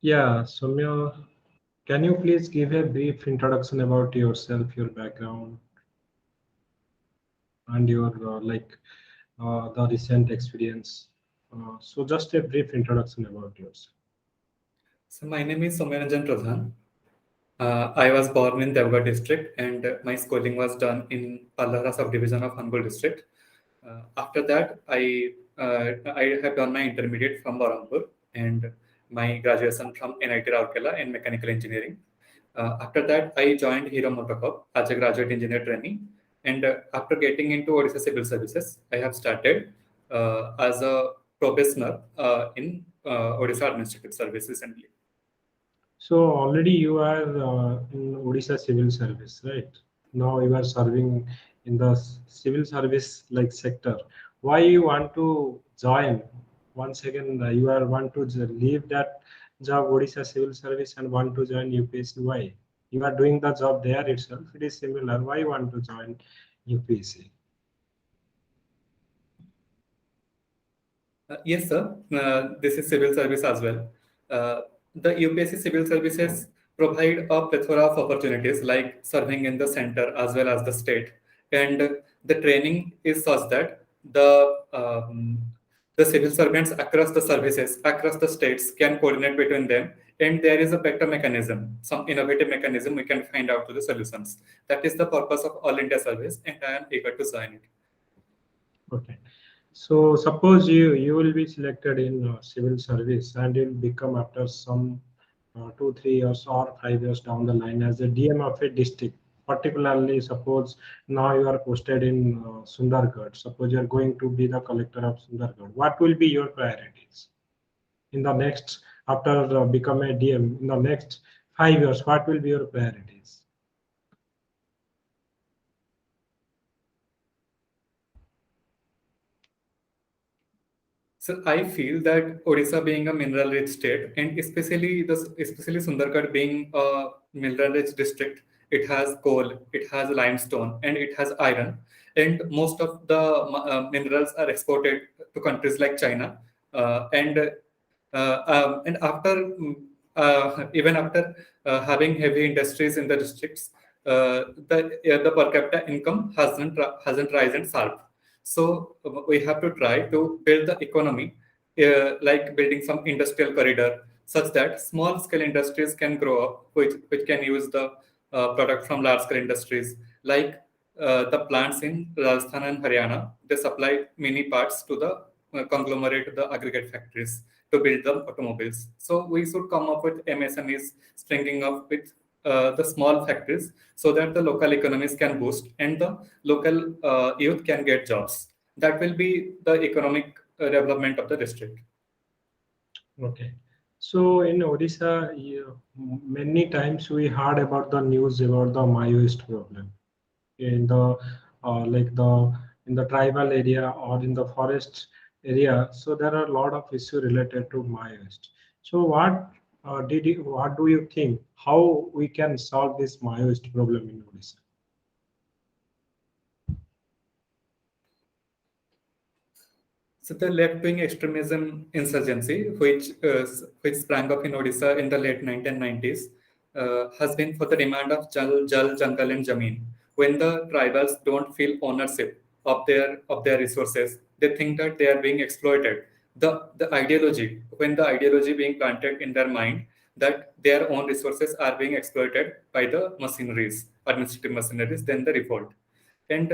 Yeah, Soumya, can you please give a brief introduction about yourself, your background, and your the recent experience? So just a brief introduction about yourself. So my name is Soumyaranjan Pradhan. I was born in Devgarh district and my schooling was done in Pallara subdivision of Angul district. After that, I have done my intermediate from Barampur and my graduation from NIT Rourkela in mechanical engineering. After that, I joined Hero Motocorp as a graduate engineer trainee. And after getting into Odisha Civil Services, I have started as a professional in Odisha Administrative Service recently. So already you are in Odisha Civil Service, right? Now you are serving in the civil service like sector. Why you want to join? Once again, you are want to leave that job Odisha Civil Service and want to join UPSC. Why? You are doing the job there itself. It is similar. Why you want to join UPSC? Yes, sir. This is civil service as well. The UPSC civil services provide a plethora of opportunities like serving in the center as well as the state. And the training is such that the civil servants across the services, across the states can coordinate between them. And there is a better mechanism, some innovative mechanism we can find out to the solutions. That is the purpose of All India Service, and I am eager to join it. Okay. So suppose you will be selected in civil service and you'll become after some 2 3 years or 5 years down the line as a DM of a district. Particularly, suppose now you are posted in Sundargarh. Suppose you are going to be the collector of Sundargarh. What will be your priorities in the next after become a DM in the next 5 years? What will be your priorities? So I feel that Odisha being a mineral-rich state, and especially Sundargarh being a mineral-rich district, it has coal, it has limestone, and it has iron, and most of the minerals are exported to countries like China, and after even after having heavy industries in the districts, the per capita income hasn't risen sharp. So we have to try to build the economy, like building some industrial corridor, such that small scale industries can grow up, which can use the product from large scale industries. Like the plants in Rajasthan and Haryana, they supply many parts to the conglomerate, the aggregate factories to build the automobiles. So we should come up with MSMEs stringing up with the small factories so that the local economies can boost and the local youth can get jobs. That will be the economic development of the district. Okay. So in Odisha, many times we heard about the news about the Maoist problem in the like the in the tribal area or in the forest area. So there are a lot of issues related to Maoist. So what do you think? How we can solve this Maoist problem in Odisha? So the left-wing extremism insurgency, which sprang up in Odisha in the late 1990s, has been for the demand of Jal, Jungle, and Jameen. When the tribals don't feel ownership of their resources, they think that they are being exploited. The ideology, when the ideology being planted in their mind that their own resources are being exploited by the machineries, administrative machineries, then the revolt. And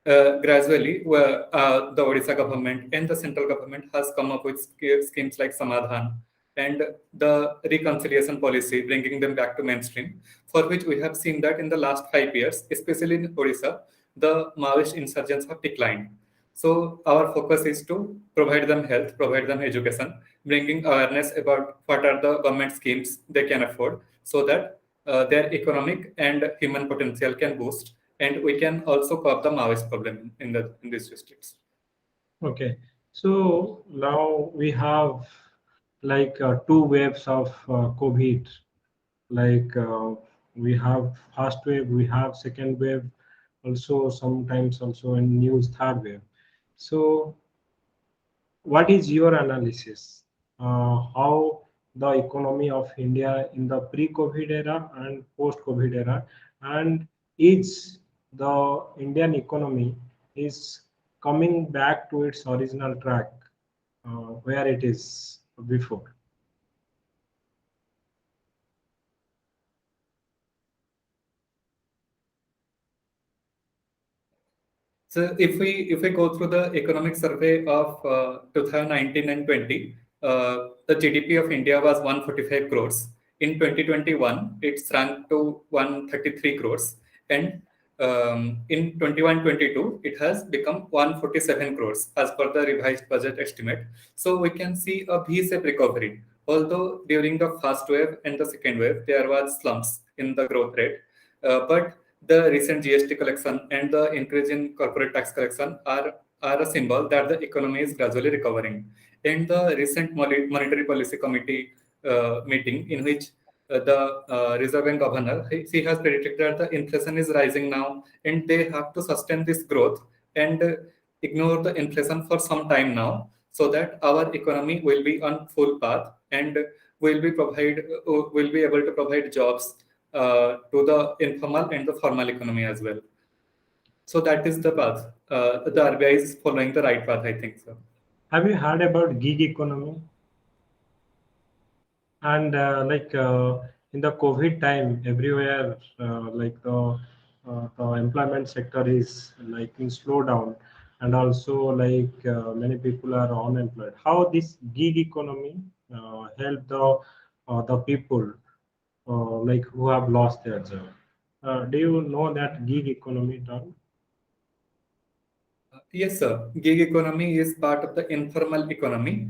gradually, the Odisha government and the central government has come up with schemes like Samadhan and the reconciliation policy, bringing them back to mainstream, for which we have seen that in the last 5 years, especially in Odisha, the Maoist insurgents have declined. So our focus is to provide them health, provide them education, bringing awareness about what are the government schemes they can afford, so that their economic and human potential can boost, and we can also curb the Maoist problem in these districts. Okay. So now we have like two waves of COVID. Like we have first wave, we have second wave, also sometimes also in news third wave. So what is your analysis? How the economy of India in the pre-COVID era and post-COVID era, and is the Indian economy is coming back to its original track where it is before. So if we go through the economic survey of 2019 and 20, the GDP of India was 145 crores. In 2021, it shrank to 133 crores, and in 21-22, it has become 147 crores as per the revised budget estimate. So we can see a V-shaped recovery. Although during the first wave and the second wave, there was slumps in the growth rate, but the recent GST collection and the increase in corporate tax collection are a symbol that the economy is gradually recovering. In the recent Monetary Policy Committee meeting, in which the Reserve Bank governor, he has predicted that the inflation is rising now, and they have to sustain this growth and ignore the inflation for some time now, so that our economy will be on full path and will be able to provide jobs to the informal and the formal economy as well. So that is the path. The RBI is following the right path, I think so. Have you heard about gig economy? And in the COVID time, everywhere the employment sector is like in slowdown, and also many people are unemployed. How this gig economy help the people like who have lost their job? Do you know that gig economy term? Yes, sir. Gig economy is part of the informal economy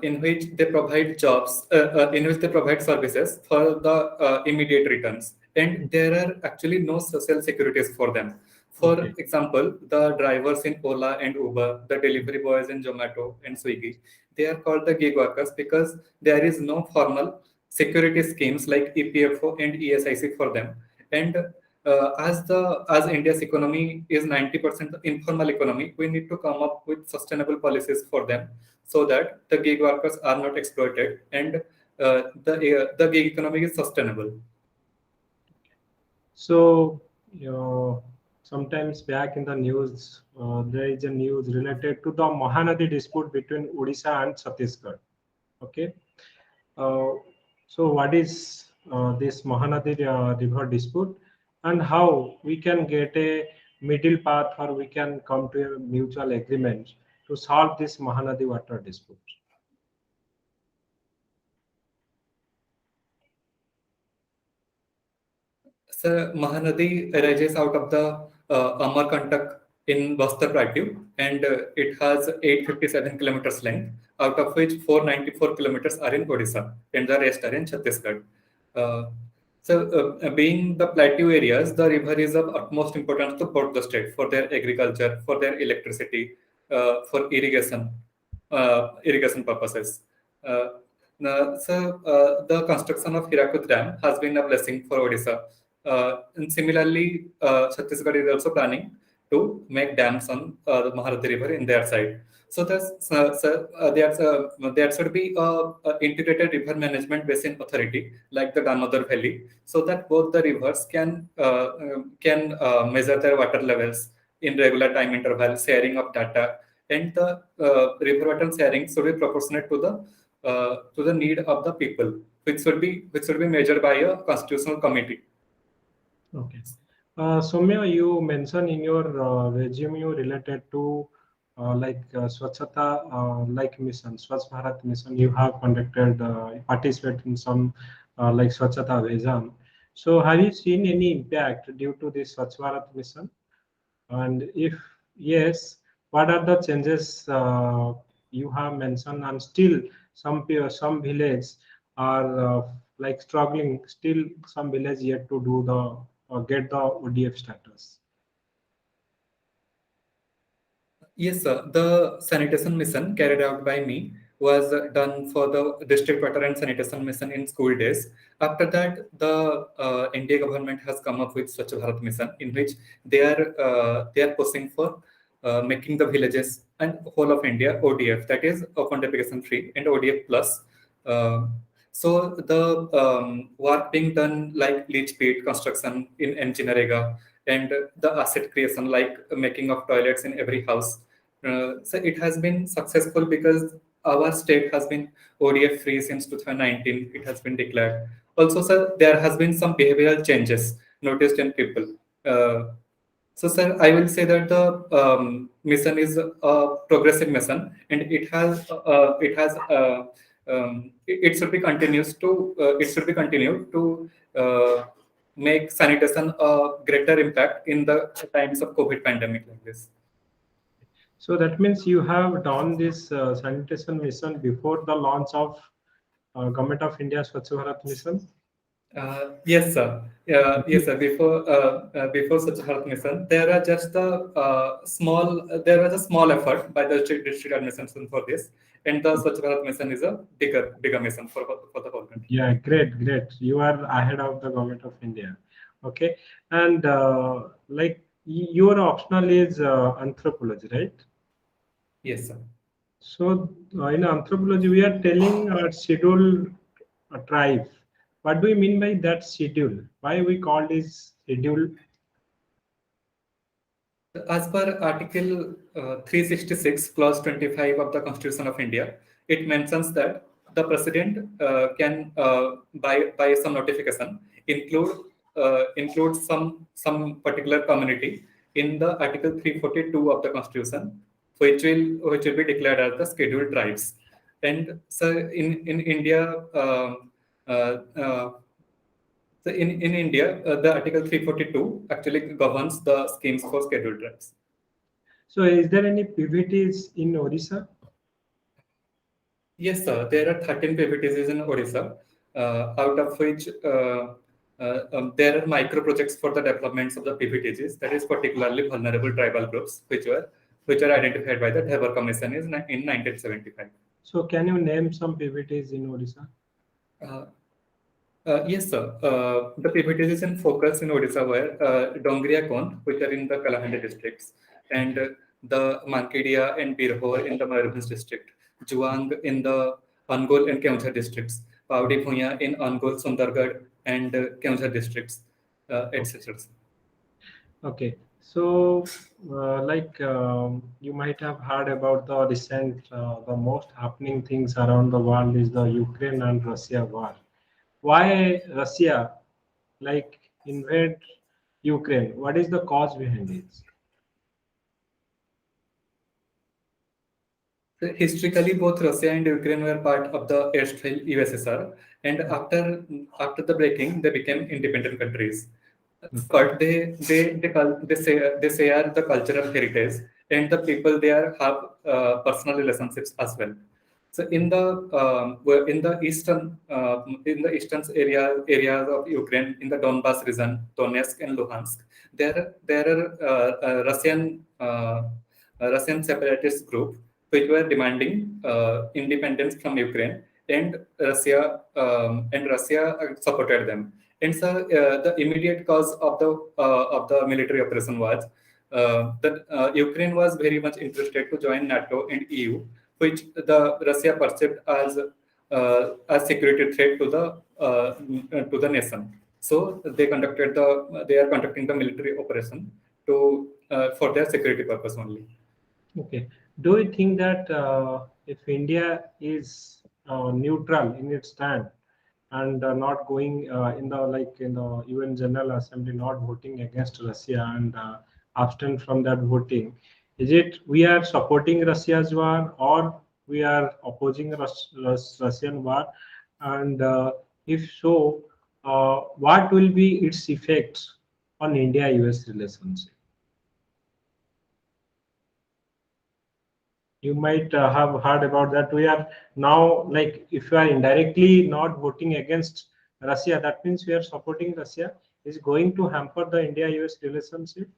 in which they provide jobs, in which they provide services for the immediate returns. And there are actually no social securities for them. For Okay. example, the drivers in Ola and Uber, the delivery boys in Zomato and Swiggy, they are called the gig workers because there is no formal security schemes like EPFO and ESIC for them. And as India's economy is 90% informal economy, we need to come up with sustainable policies for them so that the gig workers are not exploited and the gig economy is sustainable. So, sometimes back in the news, there is a news related to the Mahanadi dispute between Odisha and Chhattisgarh. Okay. Uh, so, what is this Mahanadi river dispute, and how we can get a middle path, or we can come to a mutual agreement to solve this Mahanadi water dispute? So Mahanadi arises out of the Amarkantak in Bastar Plateau, and it has 857 kilometers length, out of which 494 kilometers are in Odisha, and the rest are in Chhattisgarh. Uh, being the plateau areas, the river is of utmost importance to both the state for their agriculture, for their electricity, for irrigation purposes. The construction of Hirakud Dam has been a blessing for Odisha. And similarly, Chhattisgarh is also planning to make dams on the Mahanadi River in their side. So there should be a integrated river management basin authority like the Damodar Valley, so that both the rivers can measure their water levels in regular time interval, sharing of data, and the river water sharing should be proportionate to the need of the people, which should be measured by a constitutional committee. Okay. Soumya, you mentioned in your resume related to Swachhata mission, Swachh Bharat mission. You have conducted, participated in some Swachhata Abhiyan. So, have you seen any impact due to this Swachh Bharat mission? And if yes, what are the changes you have mentioned? And still, some village are struggling. Still, some village yet to do the get the ODF status. Yes, sir. The sanitation mission carried out by me was done for the district water and sanitation mission in school days. After that, the India government has come up with Swachh Bharat mission, in which they are pushing for making the villages and whole of India ODF, that is open defecation free, and ODF plus. So the work being done like leach pit construction in Enginarega and the asset creation like making of toilets in every house. So it has been successful because our state has been ODF free since 2019. It has been declared. Also, sir, there has been some behavioral changes noticed in people. So, sir, I will say that the mission is a progressive mission, and it should be continuous to it should be continued to make sanitation a greater impact in the times of COVID pandemic like this. So that means you have done this sanitation mission before the launch of Government of India Swachh Bharat mission. Yes, sir. Yes, sir. Before Swachh Bharat mission, there was a small effort by the district administration for this, and the Swachh Bharat mission is a bigger mission for the whole country. Yeah, great. You are ahead of the Government of India. Okay, and like your optional is anthropology, right? Yes, sir. So in anthropology, we are telling a scheduled tribe. What do we mean by that schedule? Why we call this schedule? As per Article 366, Clause 25 of the Constitution of India, it mentions that the President can, by some notification, include some particular community in the Article 342 of the Constitution, which will be declared as the scheduled tribes. And so in India. So in India, the Article 342 actually governs the schemes for scheduled tribes. So is there any PVTs in Odisha? Yes, sir. There are 13 PVTs in Odisha, out of which there are micro projects for the developments of the PVTs, that is particularly vulnerable tribal groups, which are identified by the TOPPER Commission in 1975. So can you name some PVTs in Odisha? Yes, sir. The PVTs is in focus in Odisha were Dongriya Kond, which are in the Kalahandi districts, and the Mankedia and Birhor in the Mayurbhanj district, Juang in the Angol and Keonjhar districts, Paudi Bhuya in Angol, Sundargarh, and Keonjhar districts, etc. Okay. So, you might have heard about the recent, the most happening things around the world is the Ukraine and Russia war. Why Russia invade Ukraine? What is the cause behind it? So historically, both Russia and Ukraine were part of the erstwhile USSR, and after the breaking, they became independent countries. But they share the cultural heritage, and the people there have personal relationships as well. So in the eastern areas of Ukraine, in the Donbas region, Donetsk and Luhansk, there are Russian separatist group which were demanding independence from Ukraine, and Russia supported them. And so the immediate cause of the military operation was that Ukraine was very much interested to join NATO and EU, which the Russia perceived as a security threat to the nation. So they are conducting the military operation for their security purpose only. Okay. Do you think that if India is neutral in its stand and not going in the UN General Assembly, not voting against Russia and abstain from that voting, is it we are supporting Russia's war or we are opposing Russian war? And if so, what will be its effects on India-US relations? You might have heard about that. We are now, if you are indirectly not voting against Russia, that means we are supporting Russia. Is going to hamper the India-US relationship?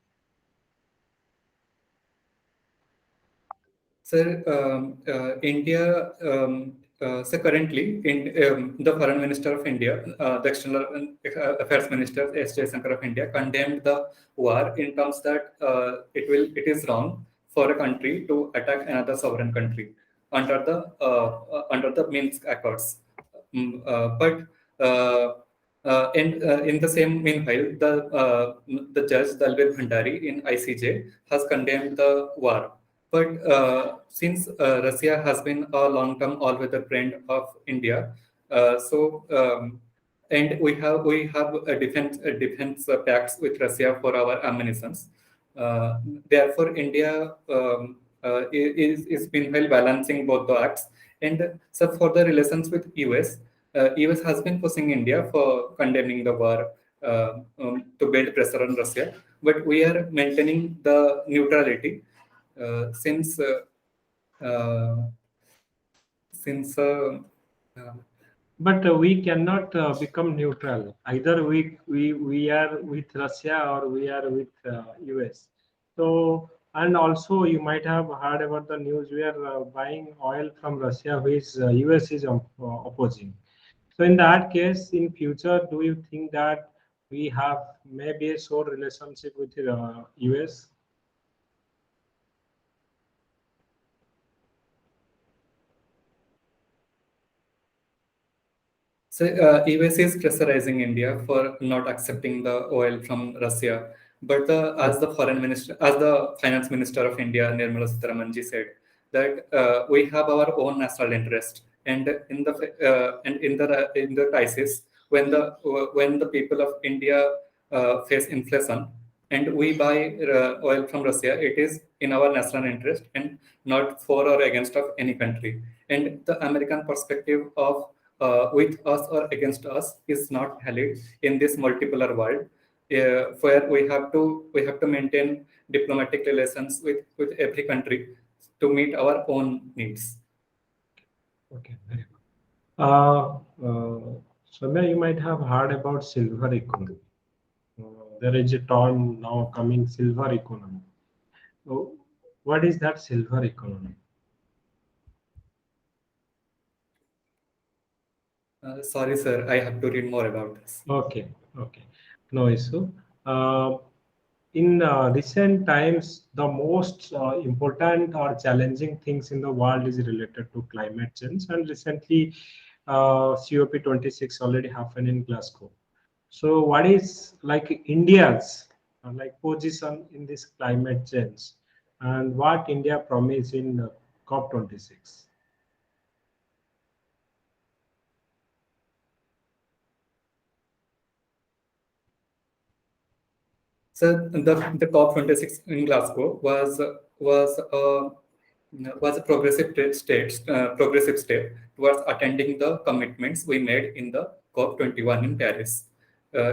Sir, India. So currently, the Foreign Minister of India, the External Affairs Minister, S. Jaishankar of India, condemned the war in terms that it is wrong for a country to attack another sovereign country under the Minsk Accords. but in the same meanwhile, the judge Dalbir Bhandari in ICJ has condemned the war. But since Russia has been a long-term all-weather friend of India, and we have a defense pacts with Russia for our ammunitions. Therefore, India is meanwhile balancing both the acts. And so, for the relations with US, US has been pushing India for condemning the war to build pressure on Russia. But we are maintaining the neutrality since uh, since But we cannot become neutral. Either we are with Russia or we are with US. So, and also you might have heard about the news, we are buying oil from Russia, which US is opposing. So in that case, in future, do you think that we have maybe a sore relationship with US? So US is pressurizing India for not accepting the oil from Russia. But as the foreign minister, as the finance minister of India, Nirmala Sitharaman ji said that we have our own national interest, and in the crisis when the people of India face inflation, and we buy oil from Russia, it is in our national interest and not for or against of any country. And the American perspective of with us or against us is not valid in this multipolar world, where we have to maintain diplomatic relations with every country to meet our own needs. Okay, very good. Soumya, you might have heard about silver economy. There is a term now coming, silver economy. So, what is that silver economy? Sorry, sir, I have to read more about this. Okay, okay, no issue. Uh, in recent times, the most important or challenging things in the world is related to climate change, and recently, COP26 already happened in Glasgow. So, what is like India's like position in this climate change, and what India promised in COP26? So the COP26 in Glasgow was uh, was a progressive step towards attending the commitments we made in the COP21 in Paris,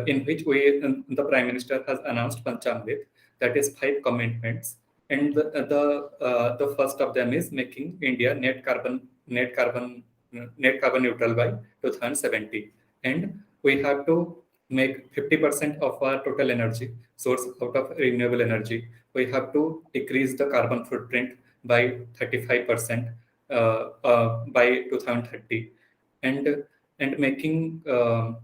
in which the Prime Minister has announced Panchamrit, that is 5 commitments, and the first of them is making India net carbon neutral by 2070, and we have to make 50% of our total energy source out of renewable energy. We have to decrease the carbon footprint by 35% by 2030, and and making the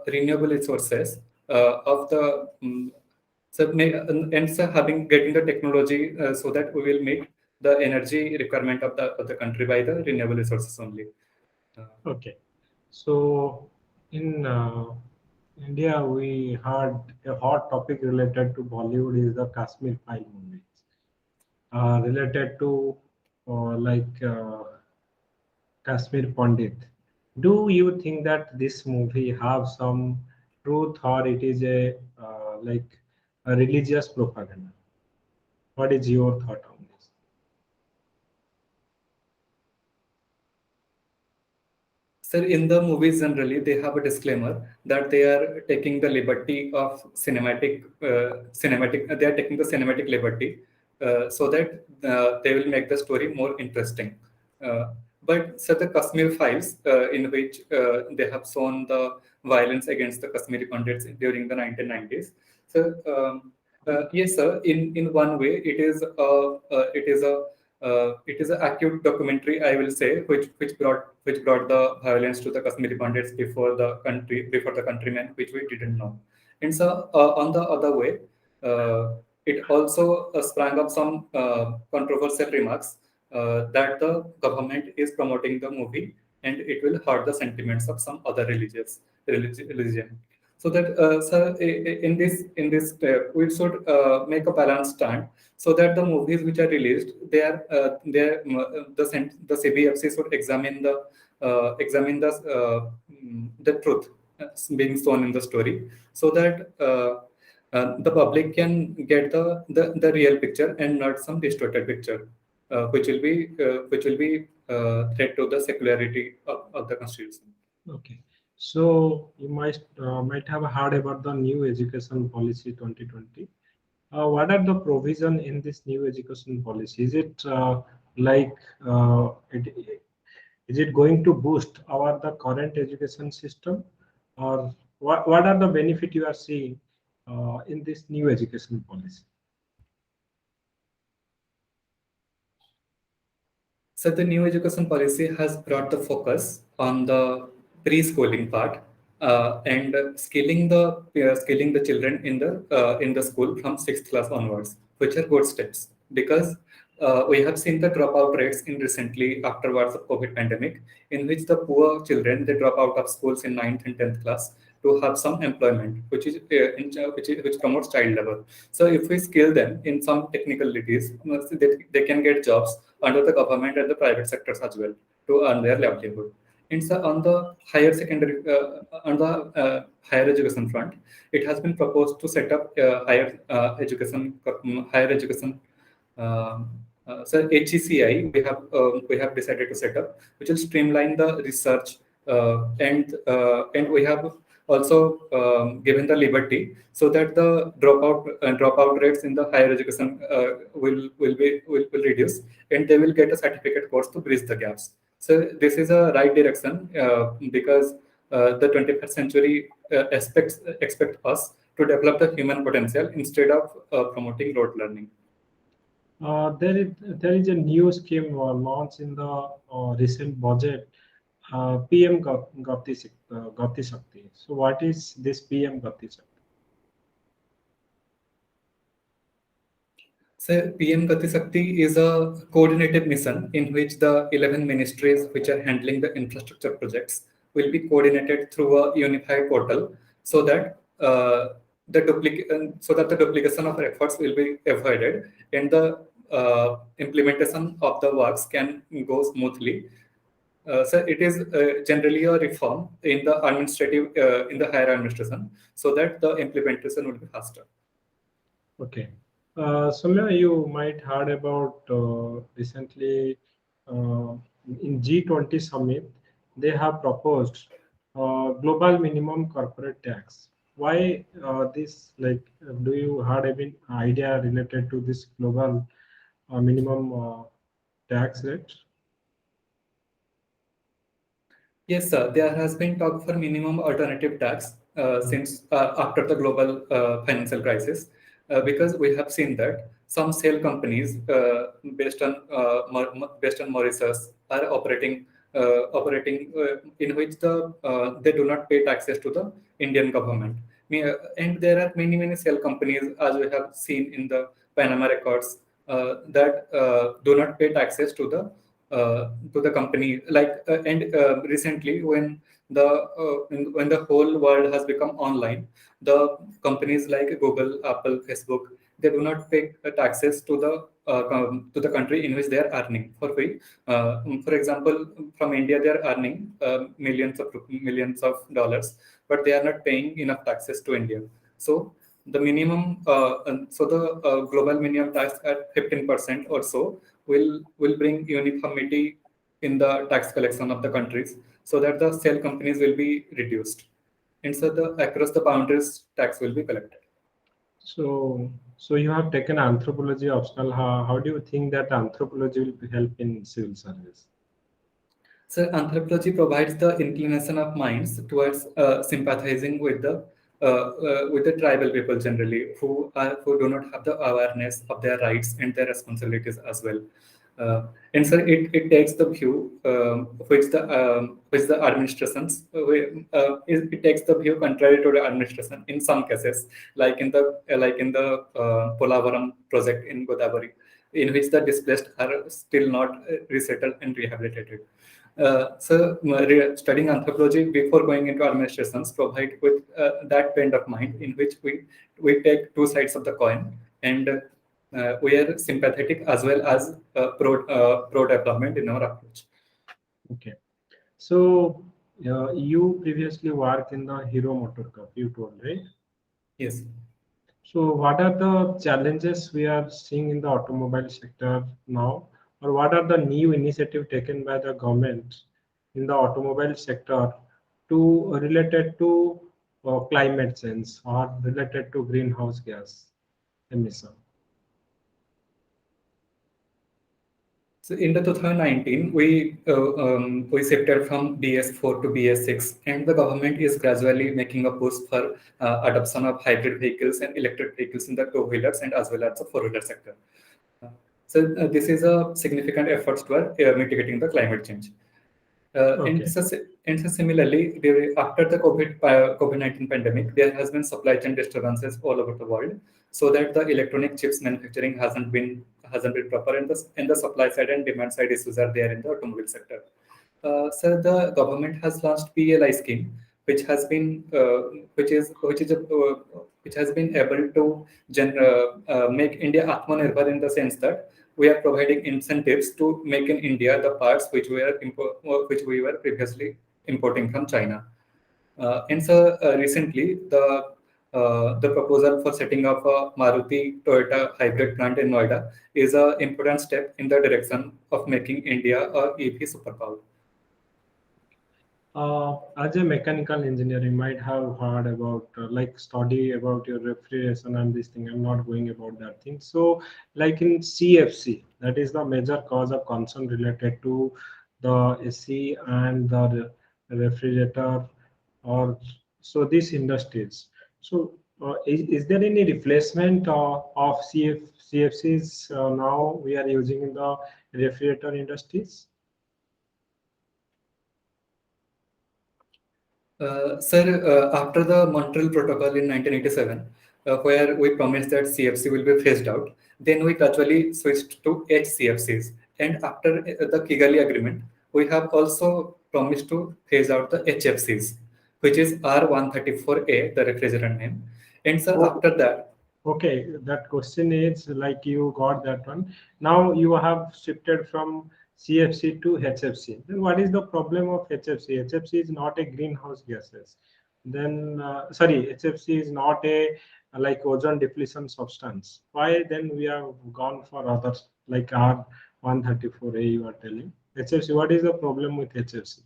renewable resources of the and so having getting the technology so that we will meet the energy requirement of the country by the renewable resources only. Okay, so in India, we heard a hot topic related to Bollywood is the Kashmir File movies, related to Kashmir Pandit. Do you think that this movie have some truth or it is a like a religious propaganda? What is your thought on this? Sir, in the movies generally, they have a disclaimer that they are taking the liberty of cinematic. They are taking the cinematic liberty so that they will make the story more interesting. But so the Kashmir Files, in which they have shown the violence against the Kashmiri Pandits during the 1990s. So yes, sir. In one way, it is an acute documentary, I will say, which brought the violence to the Kashmiri Pandits before the countrymen, which we didn't know. And so on the other way, it also sprang up some controversial remarks that the government is promoting the movie and it will hurt the sentiments of some other religion. So that in this step, we should make a balanced stand, so that the movies which are released, the CBFC should examine the truth being shown in the story, so that the public can get the real picture and not some distorted picture, which will be threat to the secularity of the constitution. Okay. So you might have heard about the new education policy 2020. What are the provision in this new education policy? Is it is it going to boost the current education system, or what are the benefit you are seeing in this new education policy? So the new education policy has brought the focus on the preschooling part, and scaling the children in the school from 6th class onwards, which are good steps, because we have seen the dropout rates in recently afterwards of COVID pandemic, in which the poor children, they drop out of schools in 9th and 10th class to have some employment, which promotes child labor. So if we skill them in some technicalities, they can get jobs under the government and the private sectors as well to earn their livelihood. And so on the higher education front, it has been proposed to set up higher education. So HCCI we have decided to set up, which will streamline the research, and we have also given the liberty so that the dropout rates in the higher education will reduce, and they will get a certificate course to bridge the gaps. So this is a right direction, because the 21st century expect us to develop the human potential instead of promoting rote learning. There is a new scheme launched in the recent budget, PM Gati Shakti. So what is this PM Gati Shakti? So PM Gati Shakti is a coordinated mission in which the 11 ministries which are handling the infrastructure projects will be coordinated through a unified portal, so that the duplication of efforts will be avoided, and the implementation of the works can go smoothly. So it is generally a reform in the in the higher administration, so that the implementation will be faster. Okay. Soumya, you might heard about recently in G20 summit, they have proposed global minimum corporate tax. Why this? Like, do you have any idea related to this global minimum tax rate? Yes, sir. There has been talk for minimum alternative tax since after the global financial crisis, because we have seen that some shell companies based on Mauritius are operating in which they do not pay taxes to the Indian government. And there are many shell companies, as we have seen in the Panama records, that do not pay taxes to the company. Recently, when the whole world has become online, the companies like Google, Apple, Facebook, they do not pay taxes to the country in which they are earning. For example, from India, they are earning millions of dollars, but they are not paying enough taxes to India. So the global minimum tax at 15% or so will bring uniformity in the tax collection of the countries, so that the shell companies will be reduced, and so across the boundaries tax will be collected. So you have taken anthropology optional. How do you think that anthropology will help in civil service? So anthropology provides the inclination of minds towards sympathizing with the tribal people generally, who do not have the awareness of their rights and their responsibilities as well. And so it takes the view which the administrations it takes the view contrary to the administration in some cases, like in the Polavaram project in Godavari, in which the displaced are still not resettled and rehabilitated. Studying anthropology before going into administrations provide with that bend of mind in which we take two sides of the coin, and we are sympathetic as well as pro development in our approach. Okay. So you previously worked in the Hero Motor Cup, you told, right? Yes. So what are the challenges we are seeing in the automobile sector now, or what are the new initiatives taken by the government in the automobile sector to related to climate change or related to greenhouse gas emission? So in the 2019, we shifted from BS4 to BS6, and the government is gradually making a push for adoption of hybrid vehicles and electric vehicles in the two-wheelers and as well as the four-wheeler sector. This is a significant effort toward mitigating the climate change. Okay. And similarly, after the COVID-19 pandemic, there has been supply chain disturbances all over the world, so that the electronic chips manufacturing hasn't been proper, and the supply side and demand side issues are there in the automobile sector. So the government has launched PLI scheme, which has been which has been able to make India Atmanirbhar in the sense that we are providing incentives to make in India the parts which we were previously importing from China. And so recently, the proposal for setting up a Maruti Toyota hybrid plant in Noida is an important step in the direction of making India a EV superpower. As a mechanical engineer, you might have heard about like study about your refrigeration and this thing. I'm not going about that thing. So like in CFC, that is the major cause of concern related to the AC and the refrigerator or so these industries. So is there any replacement of CFCs now we are using in the refrigerator industries? After the Montreal Protocol in 1987, where we promised that CFC will be phased out, then we gradually switched to HCFCs. And after the Kigali Agreement, we have also promised to phase out the HFCs, which is R134A, the refrigerant name. And so after that, okay, that question is like you got that one. Now you have shifted from CFC to HFC. Then what is the problem of HFC? HFC is not a greenhouse gases. Then sorry, HFC is not a like ozone depletion substance. Why then we have gone for others like R134A you are telling? HFC, what is the problem with HFC?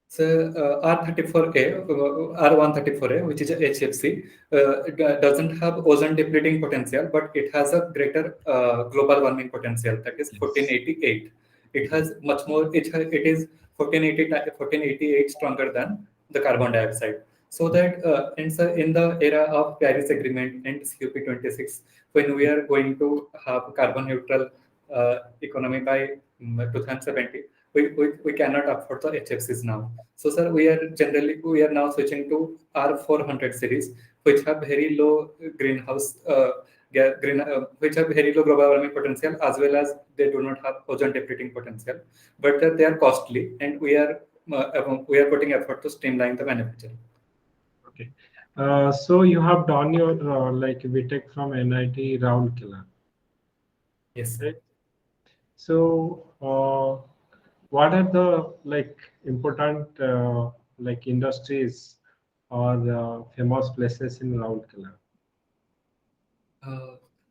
So R134A, which is a HFC, doesn't have ozone depleting potential, but it has a greater global warming potential, that is 1488. It has much more. It is 1488 stronger than the carbon dioxide. So that in the era of Paris Agreement and COP26, when we are going to have carbon neutral economy by 2070. We cannot afford the HFCs now. So, sir, we are now switching to R400 series, which have very low greenhouse which have very low global warming potential, as well as they do not have ozone depleting potential, but they are costly, and we are putting effort to streamline the manufacturing. Okay, so you have done your like BTech from NIT Rourkela. Yes. Right? So what are the like important like industries or famous places in Rourkela?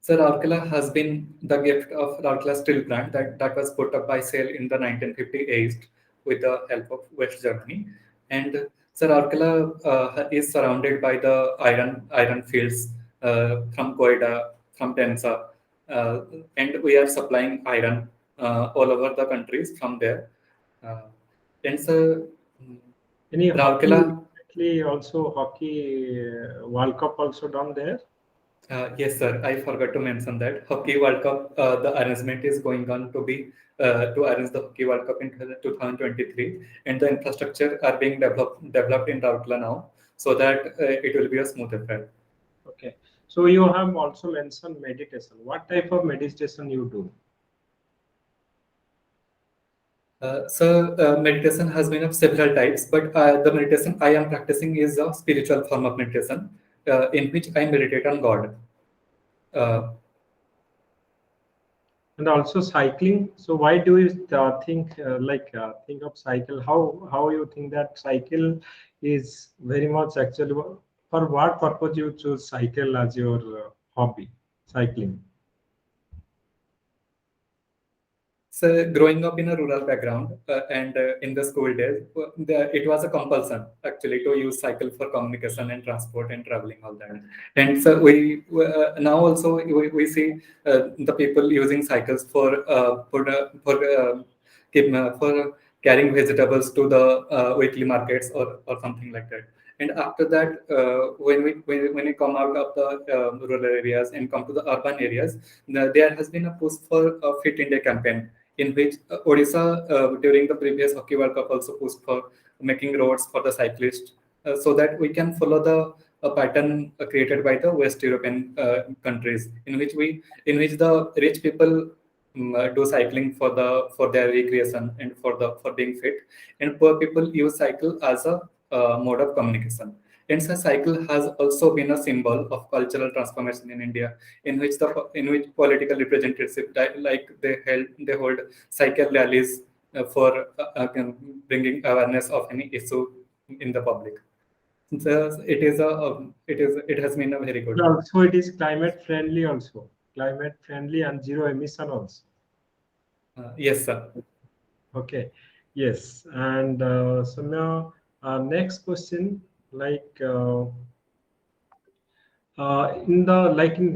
So Rourkela has been the gift of Rourkela steel plant that was put up by SAIL in the 1958 with the help of West Germany. And so Rourkela is surrounded by the iron fields from Koida, from Tensa, and we are supplying iron all over the countries from there. And so Any Rourkela. also hockey World Cup also done there? Yes, sir. I forgot to mention that Hockey World Cup, the arrangement is going on to be to arrange the Hockey World Cup in 2023, and the infrastructure are being developed in Rourkela now, so that it will be a smooth affair. Okay. So you have also mentioned meditation. What type of meditation you do? Meditation has been of several types, but the meditation I am practicing is a spiritual form of meditation in which I meditate on God. And also cycling. So why do you think think of cycle? How you think that cycle is very much actually for what purpose you choose cycle as your hobby, cycling? So, growing up in a rural background and in the school days, it was a compulsion actually to use cycle for communication and transport and traveling, all that. And so we now also we see the people using cycles for carrying vegetables to the weekly markets or something like that. And after that, when we come out of the rural areas and come to the urban areas, there has been a push for a Fit India campaign, in which Odisha during the previous Hockey World Cup also pushed for making roads for the cyclists, so that we can follow the pattern created by the West European countries, in which the rich people do cycling for their recreation and for being fit, and poor people use cycle as a mode of communication. And so cycle has also been a symbol of cultural transformation in India, in which political representatives they hold cycle rallies for bringing awareness of any issue in the public. So it has been a very good. And also it is climate friendly also, climate friendly and zero emission also. Yes, sir. Okay, yes. And so now next question, like in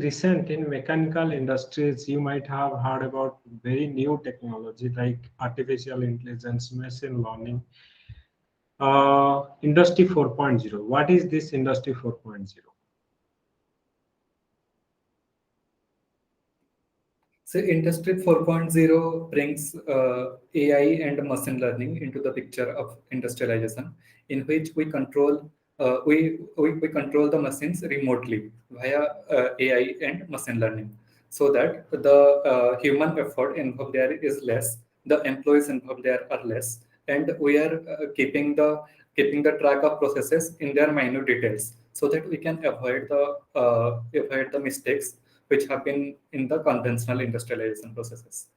recent in mechanical industries, you might have heard about very new technology like artificial intelligence, machine learning, industry 4.0. What is this industry 4.0? So Industry 4.0 brings AI and machine learning into the picture of industrialization, in which we control we control the machines remotely via AI and machine learning, so that the human effort involved there is less, the employees involved there are less, and we are keeping the track of processes in their minute details, so that we can avoid the mistakes which have been in the conventional industrialization processes.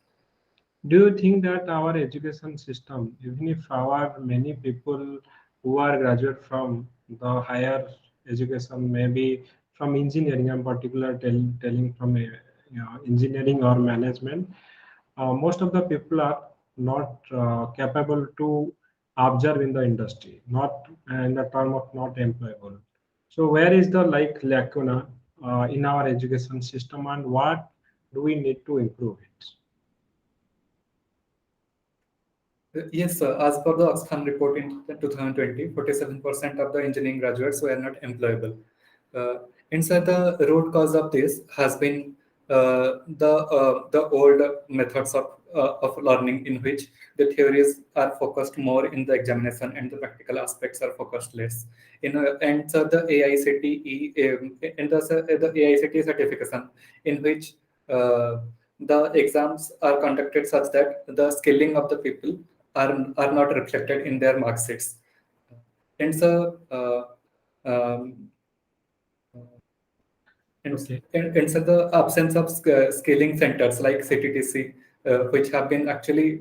Do you think that our education system, even if our many people who are graduate from the higher education, maybe from engineering, I'm particular telling from engineering or management, most of the people are not capable to observe in the industry, not in the term of not employable. So where is the lacuna in our education system, and what do we need to improve it? Yes, sir. As per the Oxfam report in 2020, 47% of the engineering graduates were not employable. And so the root cause of this has been the old methods of learning, in which the theories are focused more in the examination and the practical aspects are focused less. And so the AICTE and the AICTE certification, in which the exams are conducted such that the skilling of the people are not reflected in their mark sheets. And so um, Okay. and so the absence of scaling centers like CTTC, which have been actually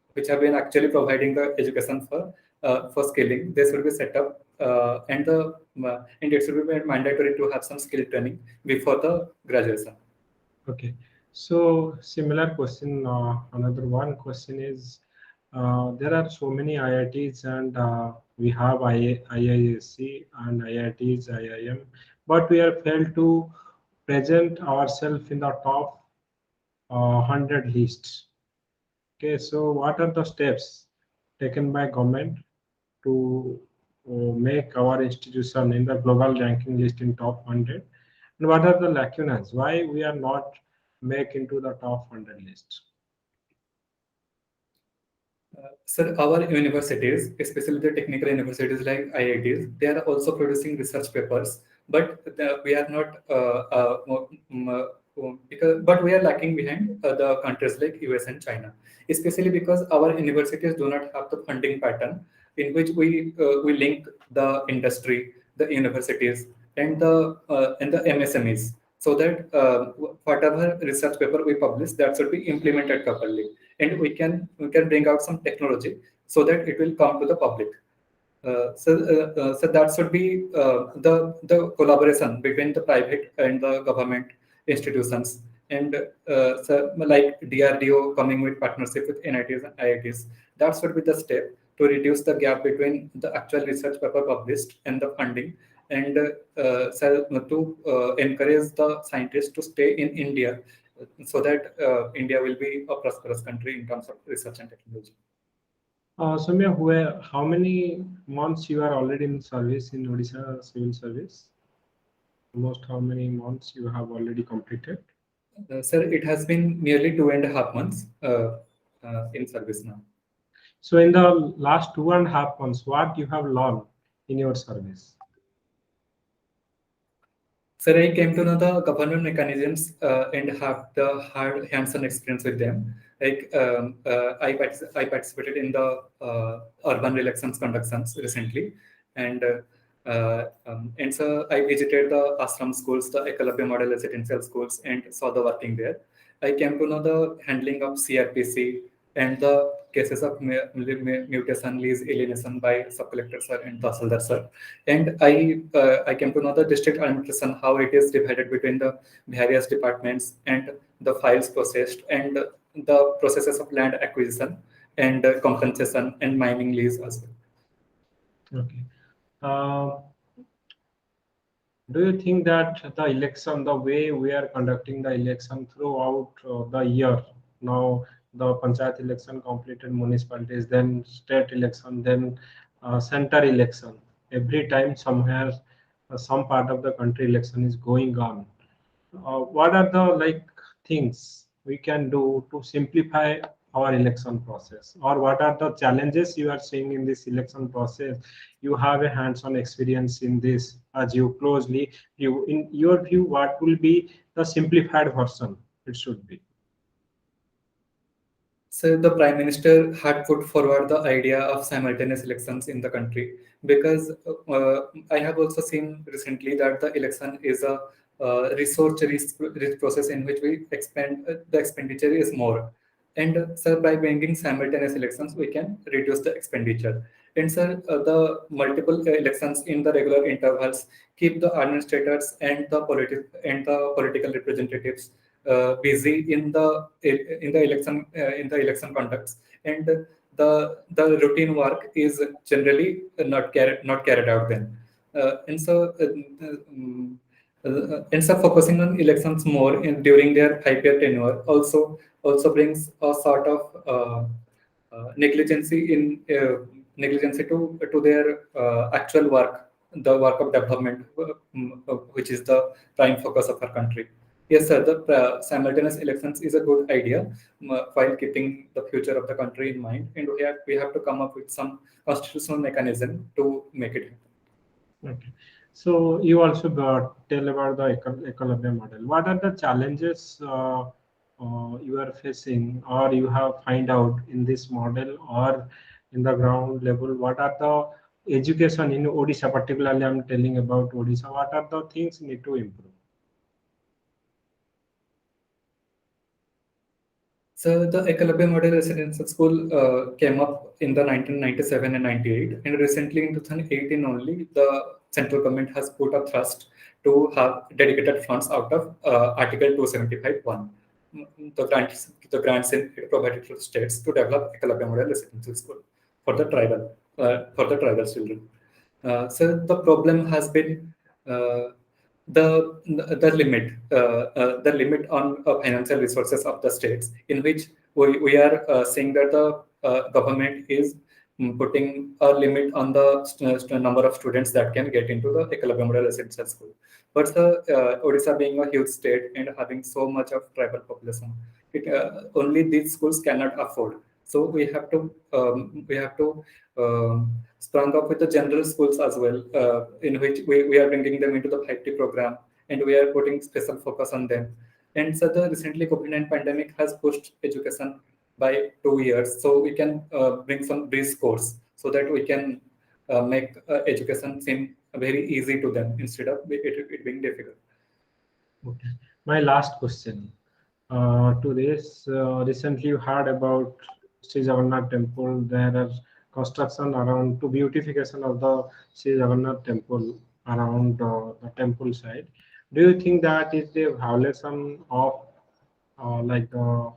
providing the education for scaling, they should be set up, and it should be made mandatory to have some skill training before the graduation. Okay. So similar question. Another one question is, there are so many IITs and we have IISc and IITs, IIM, but we have failed to present ourselves in the top 100 lists. Okay. So what are the steps taken by government to make our institution in the global ranking list in top 100? And what are the lacunas? Why we are not make into the top 100 list? Sir, our universities, especially the technical universities like IITs, they are also producing research papers but we are not but we are lacking behind the countries like US and China, especially because our universities do not have the funding pattern in which we link the industry, the universities, and the MSMEs, so that whatever research paper we publish, that should be implemented properly, and we can bring out some technology so that it will come to the public. So that should be the collaboration between the private and the government institutions, and so like DRDO coming with partnership with NITs and IITs. That should be the step to reduce the gap between the actual research paper published and the funding, and so to encourage the scientists to stay in India, so that India will be a prosperous country in terms of research and technology. Soumya, how many months you are already in service in Odisha civil service? Almost how many months you have already completed? Sir, it has been nearly 2.5 months in service now. So in the last 2.5 months, what you have learned in your service? Sir, I came to know the government mechanisms and have the hard hands-on experience with them. Like I participated in the urban elections conductions recently, and so I visited the ashram schools, the Ekalabya model residential schools, and saw the working there. I came to know the handling of CRPC and the cases of mutation, lease, alienation by sub-collector sir and Tahsildar sir. And I came to know the district administration, how it is divided between the various departments, and the files processed, and the processes of land acquisition and compensation and mining lease as well. Okay. Do you think that the election, the way we are conducting the election throughout the year, now the panchayat election completed, municipalities, then state election, then center election, every time somewhere some part of the country election is going on. What are the things we can do to simplify our election process, or what are the challenges you are seeing in this election process? You have a hands-on experience in this, as you closely, in your view, what will be the simplified version it should be? So the Prime Minister had put forward the idea of simultaneous elections in the country, because I have also seen recently that the election is a resource-rich process in which we expend the expenditure is more. And so by bringing simultaneous elections, we can reduce the expenditure. And so the multiple elections in the regular intervals keep the administrators and the political representatives busy in the election conducts, and the routine work is generally not carried out then, and so focusing on elections more during their 5-year tenure also brings a sort of negligency to their actual work, the work of development, which is the prime focus of our country. Yes, sir, the simultaneous elections is a good idea while keeping the future of the country in mind, and we have to come up with some constitutional mechanism to make it happen. Okay. So you also tell about the Ekalabya model. What are the challenges you are facing, or you have find out in this model, or in the ground level? What are the education in Odisha, particularly I'm telling about Odisha, what are the things need to improve? So the Ekalabya Model Residential School came up in the 1997 and 98, and recently in 2018 only, the central government has put a thrust to have dedicated funds out of Article 275(1), the grants provided to the states to develop Ekalabya Model Residential School for the tribal children. So the problem has been the limit on financial resources of the states, in which we are saying that the government is putting a limit on the number of students that can get into the Ekalabya Model Residential School. But Odisha being a huge state and having so much of tribal population, only these schools cannot afford So we have to sprung up with the general schools as well, in which we are bringing them into the 5T program, and we are putting special focus on them. And so the recently COVID-19 pandemic has pushed education by 2 years, so we can bring some bridge course so that we can make education seem very easy to them instead of it being difficult. Okay. My last question to this, recently you heard about Sri Jagannath temple. There are construction around to beautification of the Sri Jagannath temple around the temple side. Do you think that is the violation of like the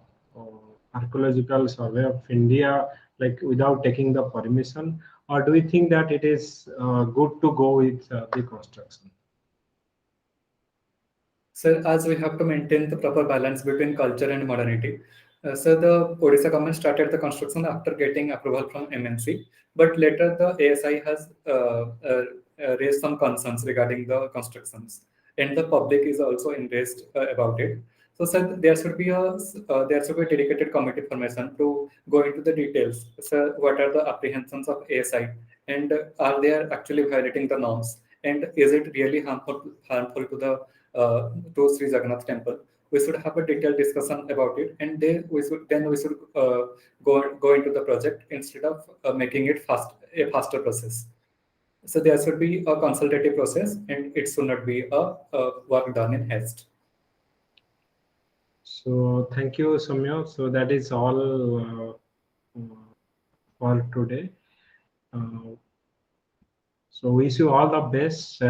archaeological survey of India, like without taking the permission, or do you think that it is good to go with the construction? So as we have to maintain the proper balance between culture and modernity, so the Odisha government started the construction after getting approval from MNC, but later the ASI has raised some concerns regarding the constructions, and the public is also enraged about it. So sir, there should be a dedicated committee formation to go into the details. So what are the apprehensions of ASI, and are they actually violating the norms, and is it really harmful to the to Sri Jagannath temple? We should have a detailed discussion about it, and then we should go into the project instead of making it a faster process. So there should be a consultative process, and it should not be a work done in haste. So thank you, Soumya. So that is all for today. So wish you all the best.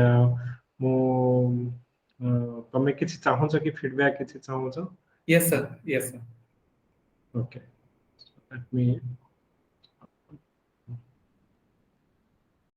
ତମେ କିଛି ଚାହୁଁଛ କି feedback କିଛି ଚାହୁଁଛ? Yes, sir. Yes, sir. Okay. So let me